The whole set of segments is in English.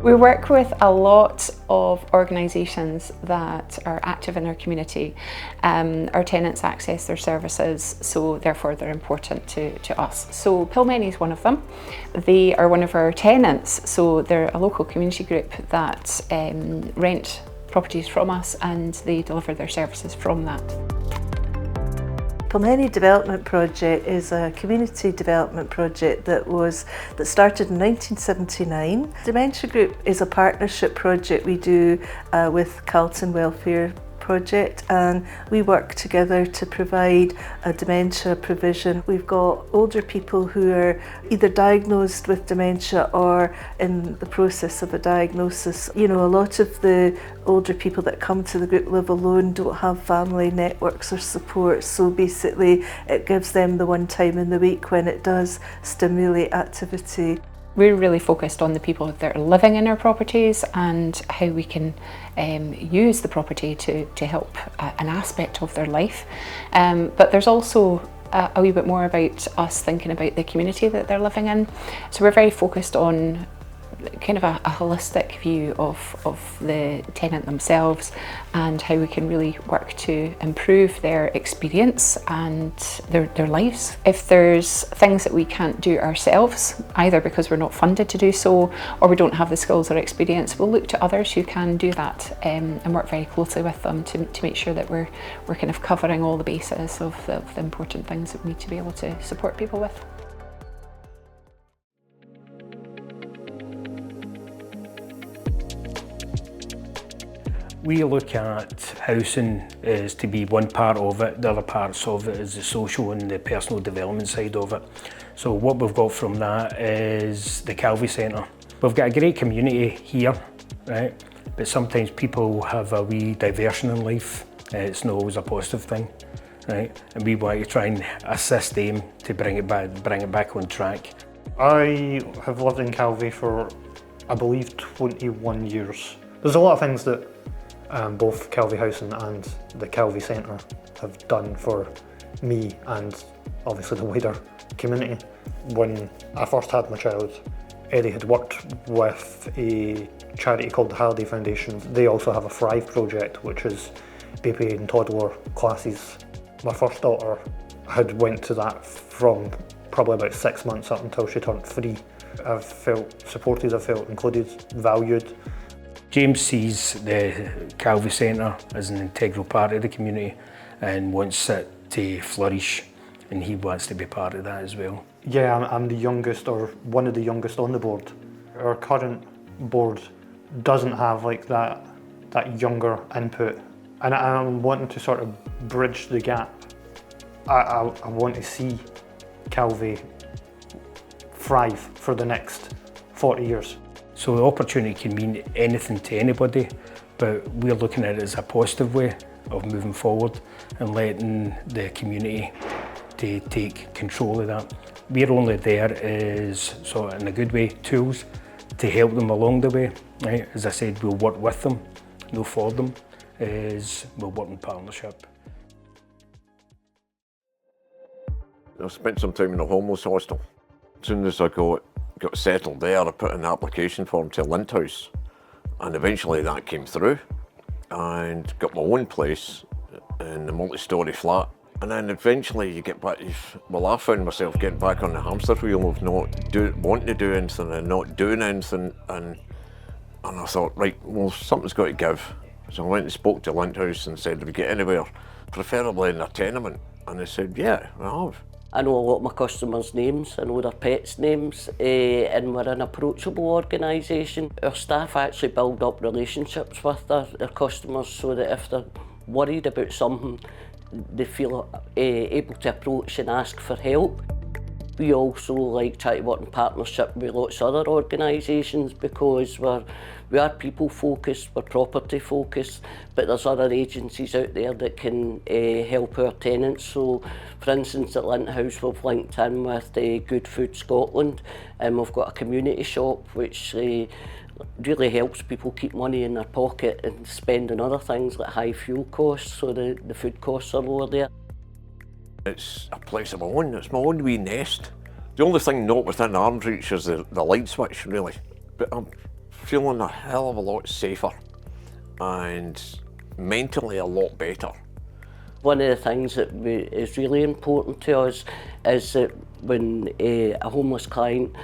We work with a lot of organisations that are active in our community. Our tenants access their services, so therefore they're important to us. So Pilmeni is one of them. They are one of our tenants, so they're a local community group that rent properties from us and they deliver their services from that. Pilmeni Development Project is a community development project that started in 1979. Dementia Group is a partnership project we do with Carlton Welfare Project, and we work together to provide a dementia provision. We've got older people who are either diagnosed with dementia or in the process of a diagnosis. You know, a lot of the older people that come to the group live alone, don't have family networks or support, so basically it gives them the one time in the week when it does stimulate activity. We're really focused on the people that are living in our properties and how we can use the property to help an aspect of their life. But there's also a wee bit more about us thinking about the community that they're living in. So we're very focused on kind of a holistic view of the tenant themselves and how we can really work to improve their experience and their lives. If there's things that we can't do ourselves, either because we're not funded to do so or we don't have the skills or experience, we'll look to others who can do that and work very closely with them to make sure that we're kind of covering all the bases of the important things that we need to be able to support people with. We look at housing as to be one part of it, the other parts of it is the social and the personal development side of it. So what we've got from that is the Calvi Centre. We've got a great community here, right? But sometimes people have a wee diversion in life. It's not always a positive thing, right? And we want to try and assist them to bring it back on track. I have lived in Calvi for, I believe, 21 years. There's a lot of things that both Calvi Housing and the Calvi Centre have done for me and obviously the wider community. When I first had my child, Eddie had worked with a charity called the Halliday Foundation. They also have a Thrive project, which is baby and toddler classes. My first daughter had went to that from probably about 6 months up until she turned 3. I've felt supported, I've felt included, valued. James sees the Calvi Centre as an integral part of the community and wants it to flourish, and he wants to be part of that as well. Yeah, I'm the youngest, or one of the youngest on the board. Our current board doesn't have like that younger input, and I'm wanting to sort of bridge the gap. I want to see Calvi thrive for the next 40 years. So the opportunity can mean anything to anybody, but we're looking at it as a positive way of moving forward and letting the community to take control of that. We're only there as, sort of in a good way, tools to help them along the way. Right? As I said, we'll work with them, not for them, we'll work in partnership. I spent some time in a homeless hostel. As soon as I got settled there, I put in an application form to Lint House, and eventually that came through and got my own place in a multi-storey flat. And then eventually you get back, I found myself getting back on the hamster wheel of not wanting to do anything and not doing anything, and I thought, right, well, something's got to give. So I went and spoke to Lint House and said, "If we get anywhere, preferably in a tenement," and they said, "Yeah, I have." I know a lot of my customers' names, I know their pets' names, and we're an approachable organisation. Our staff actually build up relationships with their customers so that if they're worried about something, they feel able to approach and ask for help. We also try to work in partnership with lots of other organisations because we are people focused, we're property focused, but there's other agencies out there that can help our tenants. So for instance at Lint House we've linked in with Good Food Scotland, and we've got a community shop which really helps people keep money in their pocket and spend on other things like high fuel costs, so the food costs are lower there. It's a place of my own, it's my own wee nest. The only thing not within arm's reach is the light switch, really. But I'm feeling a hell of a lot safer and mentally a lot better. One of the things that is really important to us is that when a homeless client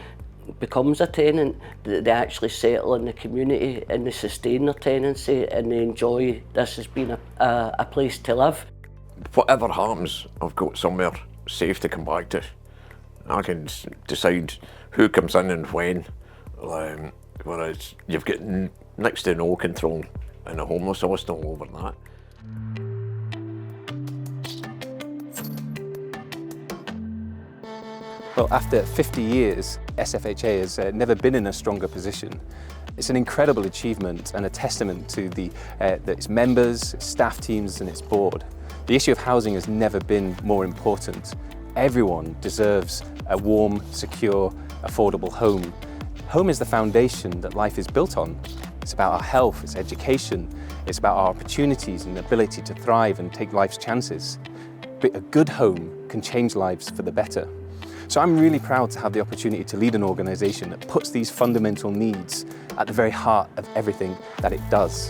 becomes a tenant, that they actually settle in the community and they sustain their tenancy and they enjoy this as being a place to live. Whatever happens, I've got somewhere safe to come back to. I can decide who comes in and when, whereas you've got next to no control in a homeless hostel over that. Well, after 50 years, SFHA has never been in a stronger position. It's an incredible achievement and a testament to its members, staff teams and its board. The issue of housing has never been more important. Everyone deserves a warm, secure, affordable home. Home is the foundation that life is built on. It's about our health, it's education, it's about our opportunities and ability to thrive and take life's chances. But a good home can change lives for the better. So I'm really proud to have the opportunity to lead an organisation that puts these fundamental needs at the very heart of everything that it does.